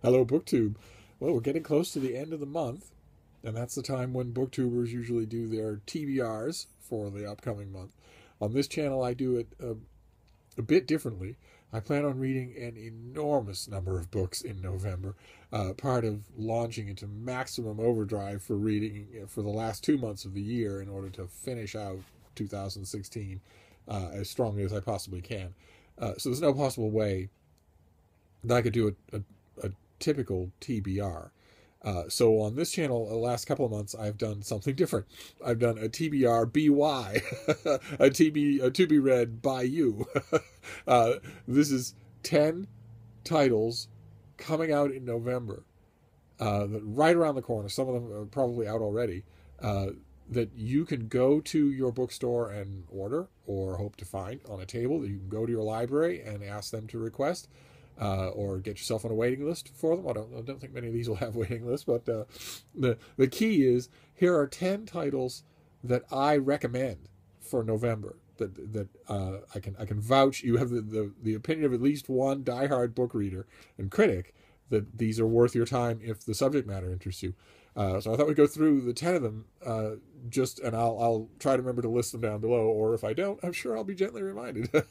Hello, BookTube. Well, we're getting close to the end of the month, and that's the time when booktubers usually do their TBRs for the upcoming month. On this channel, I do it a bit differently. I plan on reading an enormous number of books in November, part of launching into maximum overdrive for reading for the last 2 months of the year in order to finish out 2016 as strongly as I possibly can. So there's no possible way that I could do a typical TBR. So on this channel, the last couple of months, I've done something different. I've done a TBR BY, a to be read by you. This is 10 titles coming out in November, right around the corner. Some of them are probably out already, that you can go to your bookstore and order or hope to find on a table, that you can go to your library and ask them to request. Or get yourself on a waiting list for them. I don't think many of these will have waiting lists, but the key is here are 10 titles that I recommend for November. That I can vouch. You have the opinion of at least one diehard book reader and critic that these are worth your time if the subject matter interests you. So I thought we'd go through the 10 of them, and I'll try to remember to list them down below, or if I don't, I'm sure I'll be gently reminded. The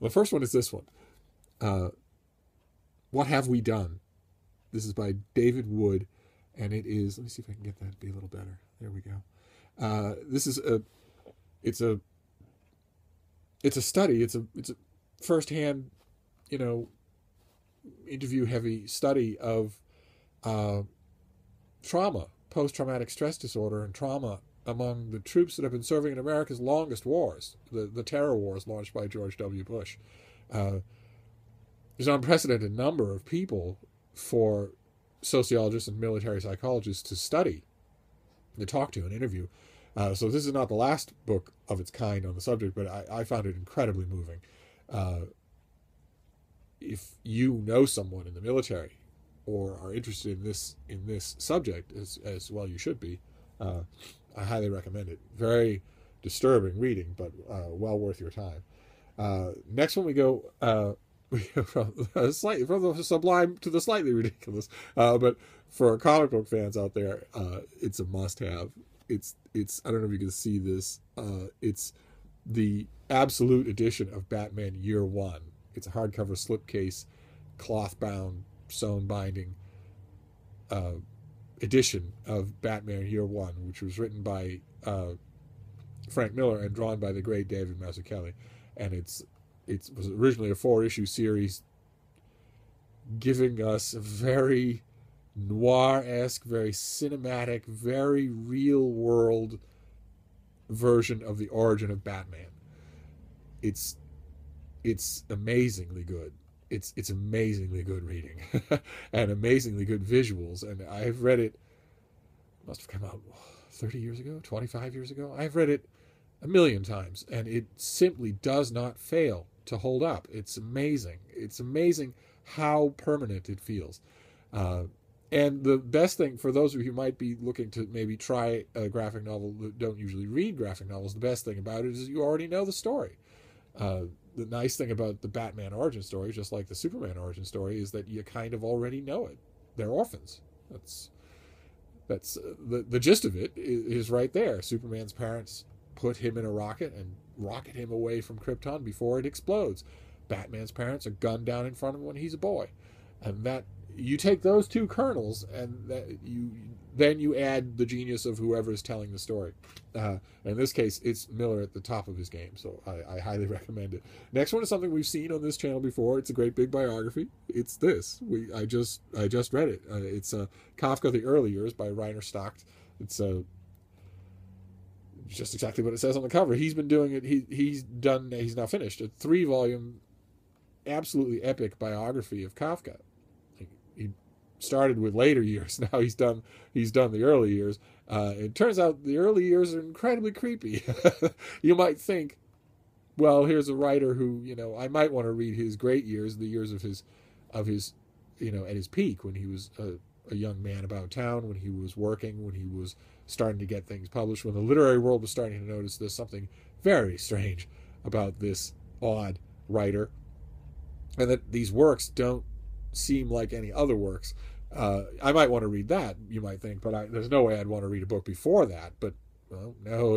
first one is this one. What Have We Done? This is by David Wood, and it is, let me see if I can get that to be a little better. There we go. This is it's a study. It's a firsthand, interview heavy study of trauma, post-traumatic stress disorder and trauma among the troops that have been serving in America's longest wars, the terror wars launched by George W. Bush. There's an unprecedented number of people for sociologists and military psychologists to study, to talk to and interview. So this is not the last book of its kind on the subject, but I found it incredibly moving. If you know someone in the military or are interested in this subject, as well you should be, I highly recommend it. Very disturbing reading, but well worth your time. Next one we go from the sublime to the slightly ridiculous, but for comic book fans out there, it's a must-have. It's I don't know if you can see this. It's the absolute edition of Batman Year One. It's a hardcover slipcase, cloth-bound, sewn binding edition of Batman Year One, which was written by Frank Miller and drawn by the great David Mazzucchelli, and it was originally a 4-issue series giving us a very noir-esque, very cinematic, very real-world version of the origin of Batman. It's amazingly good. It's amazingly good reading and amazingly good visuals. And I've read it, must have come out 30 years ago, 25 years ago. I've read it a million times, and it simply does not fail to hold up. It's amazing. It's amazing how permanent it feels. And the best thing for those of you who might be looking to maybe try a graphic novel that don't usually read graphic novels, the best thing about it is you already know the story. The nice thing about the Batman origin story, just like the Superman origin story, is that you kind of already know it. They're orphans. That's the gist of it is right there. Superman's parents put him in a rocket and rocket him away from Krypton before it explodes. Batman's parents are gunned down in front of him when he's a boy. And that you take those two kernels and then you add the genius of whoever's telling the story. In this case, it's Miller at the top of his game, so I highly recommend it. Next one is something we've seen on this channel before. It's a great big biography. It's this. I just read it. It's Kafka: The Early Years by Reiner Stach. It's just exactly what it says on the cover. He's been doing it. He's now finished a 3-volume, absolutely epic biography of Kafka. He started with later years. Now he's done the early years. It turns out the early years are incredibly creepy. You might think, well, here's a writer who, I might want to read his great years, the years of his, at his peak, when he was a young man about town, when he was working, when he was starting to get things published, when the literary world was starting to notice there's something very strange about this odd writer, and that these works don't seem like any other works. I might want to read that, you might think, but there's no way I'd want to read a book before that. But well, no,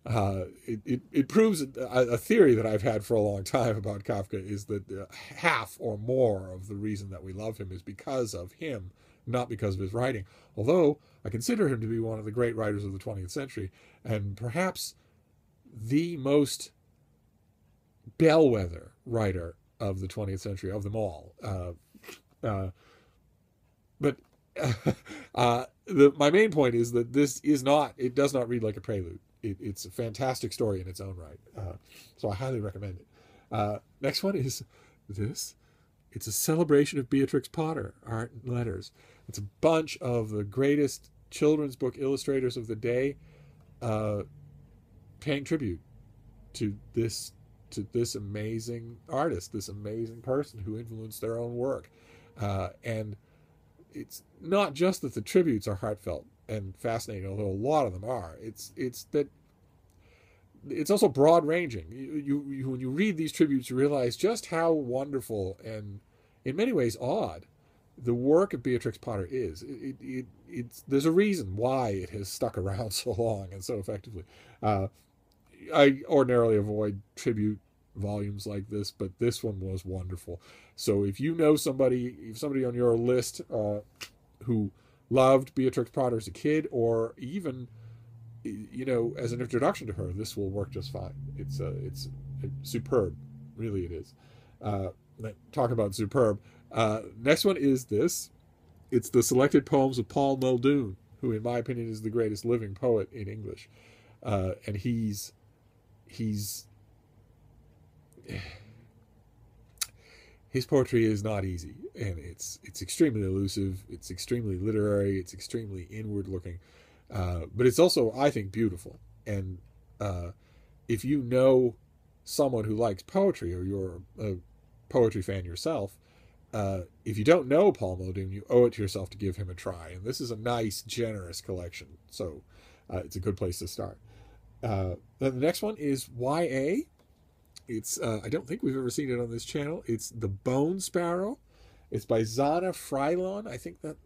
it proves a theory that I've had for a long time about Kafka, is that half or more of the reason that we love him is because of him, not because of his writing. Although I consider him to be one of the great writers of the 20th century, and perhaps the most bellwether writer of the 20th century of them all. But my main point is that it does not read like a prelude. It's a fantastic story in its own right. So I highly recommend it. Next one is this. It's a celebration of Beatrix Potter, art and letters. It's a bunch of the greatest children's book illustrators of the day paying tribute to this amazing artist, this amazing person who influenced their own work. And it's not just that the tributes are heartfelt and fascinating, although a lot of them are. It's that it's also broad-ranging. You when you read these tributes, you realize just how wonderful and, in many ways, odd the work of Beatrix Potter is. There's a reason why it has stuck around so long and so effectively. I ordinarily avoid tribute volumes like this, but this one was wonderful. So if you know somebody on your list who loved Beatrix Potter as a kid, or even as an introduction to her, this will work just fine. It's superb, really it is. Talk about superb. Next one is this. It's the selected poems of Paul Muldoon, who in my opinion is the greatest living poet in English. And his poetry is not easy, and it's extremely elusive, it's extremely literary, it's extremely inward looking, but it's also, I think, beautiful. And if you know someone who likes poetry, or you're a poetry fan yourself, if you don't know Paul Muldoon, you owe it to yourself to give him a try. And this is a nice, generous collection, so it's a good place to start. Then the next one is YA. It's I don't think we've ever seen it on this channel. It's The Bone Sparrow. It's by Zana Fraillon. I think that's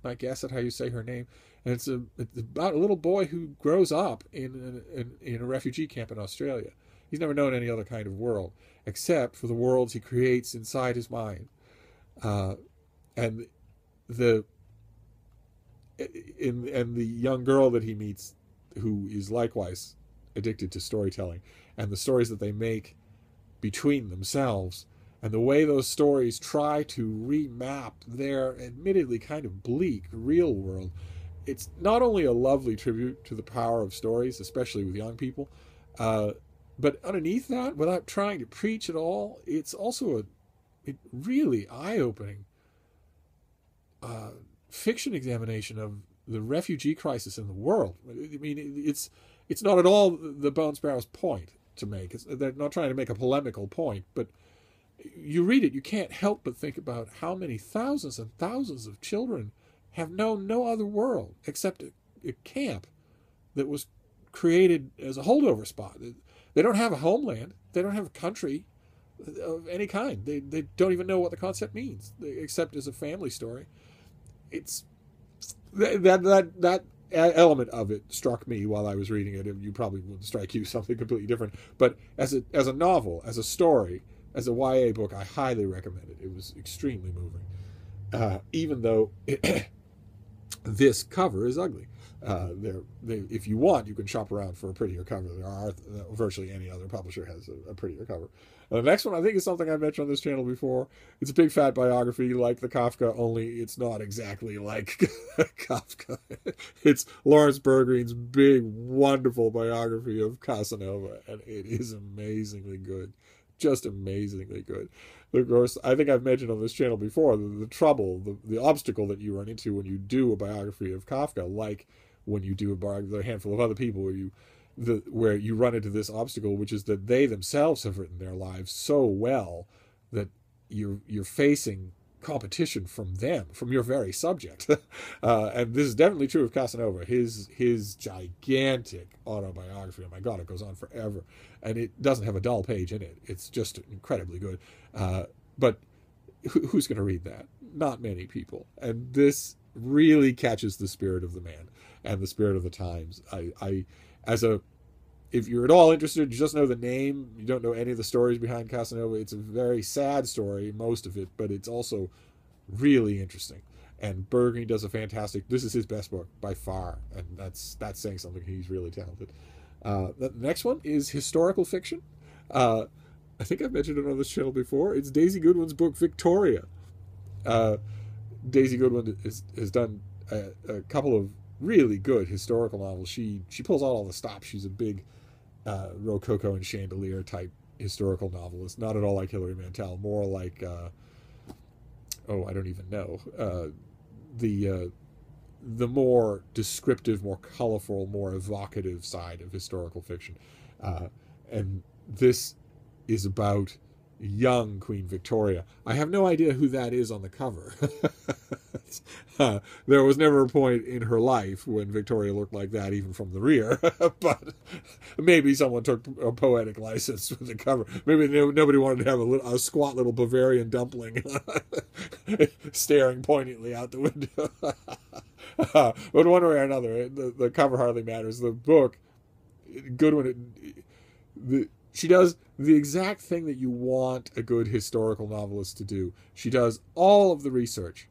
my guess at how you say her name. And it's about a little boy who grows up in a refugee camp in Australia. He's never known any other kind of world except for the worlds he creates inside his mind. And the young girl that he meets, who is likewise addicted to storytelling, and the stories that they make between themselves, and the way those stories try to remap their admittedly kind of bleak real world. It's not only a lovely tribute to the power of stories, especially with young people, but underneath that, without trying to preach at all, it's also a really eye-opening fiction examination of the refugee crisis in the world. I mean, it's not at all the Bone Sparrow's point to make. They're not trying to make a polemical point, but you read it, you can't help but think about how many thousands and thousands of children have known no other world except a camp that was created as a holdover spot. They don't have a homeland. They don't have a country of any kind. They don't even know what the concept means, except as a family story. It's that element of it struck me while I was reading it. You probably would strike you something completely different. But as a novel, as a story, as a YA book, I highly recommend it. It was extremely moving, even though this cover is ugly. If you want, you can shop around for a prettier cover. There are virtually any other publisher has a prettier cover. The next one I think is something I've mentioned on this channel before. It's a big fat biography like the Kafka, only it's not exactly like Kafka. It's Laurence Bergeen's big, wonderful biography of Casanova, and it is amazingly good. Just amazingly good. Of course, I think I've mentioned on this channel before the trouble, the obstacle that you run into when you do a biography of Kafka, like when you do a biography of a handful of other people, where you run into this obstacle, which is that they themselves have written their lives so well that you're facing competition from them, from your very subject. And this is definitely true of Casanova. His gigantic autobiography, oh my God, it goes on forever, and it doesn't have a dull page in it. It's just incredibly good. But who's going to read that? Not many people. And this really catches the spirit of the man and the spirit of the times. If you're at all interested, you just know the name, you don't know any of the stories behind Casanova. It's a very sad story, most of it, but it's also really interesting. And Bergeen does a fantastic. This is his best book by far, and that's saying something. He's really talented. The next one is historical fiction. I think I've mentioned it on this channel before. It's Daisy Goodwin's book Victoria. Daisy Goodwin has done a couple of really good historical novels. She pulls out all the stops. She's a big Rococo and Chandelier type historical novelist. Not at all like Hilary Mantel. More like I don't even know. The more descriptive, more colorful, more evocative side of historical fiction. And this is about young Queen Victoria. I have no idea who that is on the cover. There was never a point in her life when Victoria looked like that, even from the rear. But maybe someone took a poetic license with the cover. Maybe nobody wanted to have a squat little Bavarian dumpling staring poignantly out the window. But one way or another, the cover hardly matters. The book, Goodwin, she does the exact thing that you want a good historical novelist to do. She does all of the research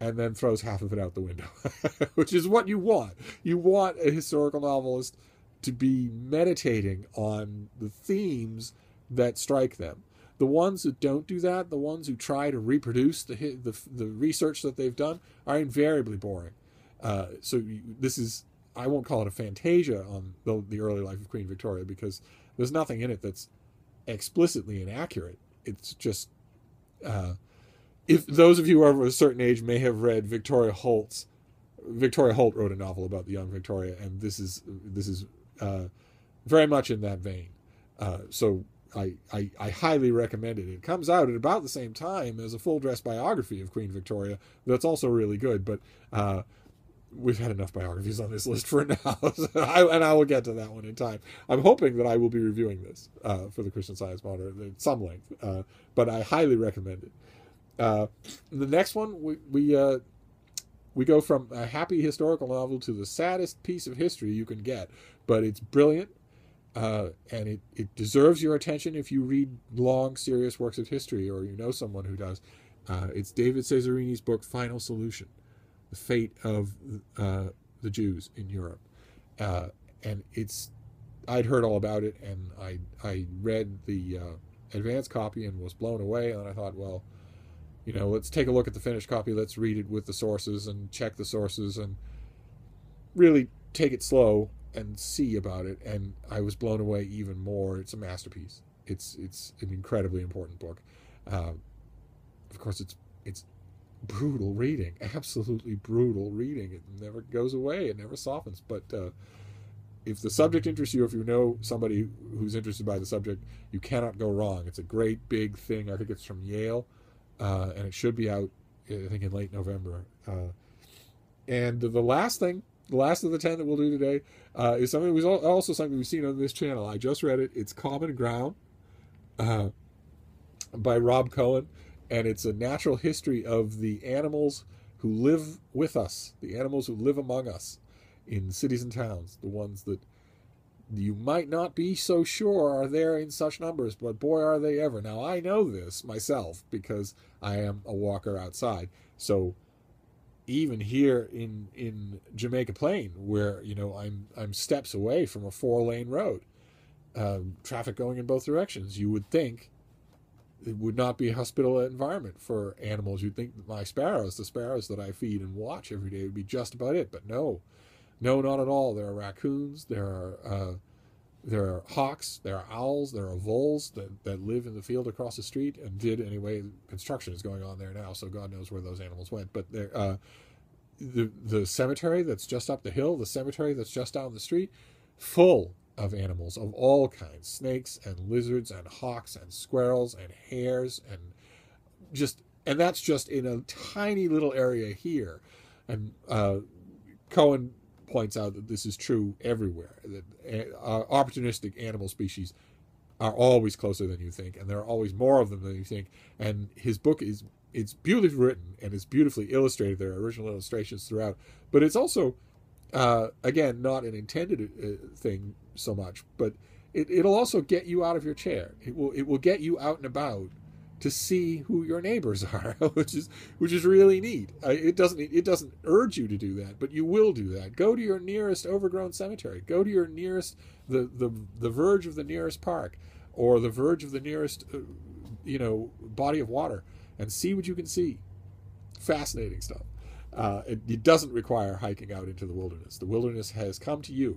and then throws half of it out the window, which is what you want. You want a historical novelist to be meditating on the themes that strike them. The ones who don't do that, the ones who try to reproduce the research that they've done, are invariably boring. This is, I won't call it a fantasia on the early life of Queen Victoria, because there's nothing in it that's explicitly inaccurate. It's just, if those of you who are of a certain age may have read Victoria Holt wrote a novel about the young Victoria, and this is very much in that vein. So I highly recommend it. It comes out at about the same time as a full dress biography of Queen Victoria that's also really good, but we've had enough biographies on this list for now, and I will get to that one in time. I'm hoping that I will be reviewing this for the Christian Science Monitor at some length, but I highly recommend it. The next one, we go from a happy historical novel to the saddest piece of history you can get, but it's brilliant, and it deserves your attention if you read long, serious works of history, or you know someone who does. It's David Cesarini's book, Final Solution, The Fate of the Jews in Europe. And I'd heard all about it, and I read the advanced copy and was blown away, and I thought, well, let's take a look at the finished copy. Let's read it with the sources and check the sources and really take it slow and see about it. And I was blown away even more. It's a masterpiece. It's an incredibly important book. Of course, it's brutal reading, absolutely brutal reading. It never goes away. It never softens. But if the subject interests you, if you know somebody who's interested by the subject, you cannot go wrong. It's a great big thing. I think it's from Yale. And it should be out, I think, in late November. And the last of the 10 that we'll do today is something we've seen on this channel. I just read it. It's Common Ground by Rob Cowen, and it's a natural history of the animals who live with us, the animals who live among us in cities and towns, the ones that you might not be so sure are there in such numbers, but boy, are they ever. Now, I know this myself because I am a walker outside. So even here in Jamaica Plain, where, I'm steps away from a 4-lane road, traffic going in both directions, you would think it would not be a hospitable environment for animals. You'd think that the sparrows that I feed and watch every day would be just about it, but no. No, not at all. There are raccoons, there are hawks, there are owls, there are voles that live in the field across the street, and did anyway. Construction is going on there now, so God knows where those animals went. But the cemetery that's just up the hill, the cemetery that's just down the street, full of animals of all kinds, snakes and lizards and hawks and squirrels and hares, and that's just in a tiny little area here. And Cohen points out that this is true everywhere, that opportunistic animal species are always closer than you think, and there are always more of them than you think. And his book it's beautifully written and it's beautifully illustrated. There are original illustrations throughout, but it's also again not an intended thing so much, but it'll also get you out of your chair. It will get you out and about to see who your neighbors are, which is really neat. It doesn't urge you to do that, but you will do that. Go to your nearest overgrown cemetery. Go to your nearest the verge of the nearest park, or the verge of the nearest body of water, and see what you can see. Fascinating stuff. It doesn't require hiking out into the wilderness. The wilderness has come to you.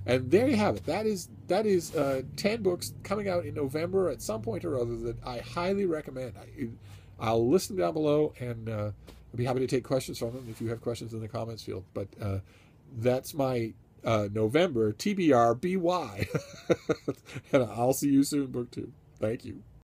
And there you have it. That is 10 books coming out in November at some point or other that I highly recommend. I'll list them down below, and I'll be happy to take questions from them if you have questions in the comments field. But that's my November TBR BY. And I'll see you soon, book 2. Thank you.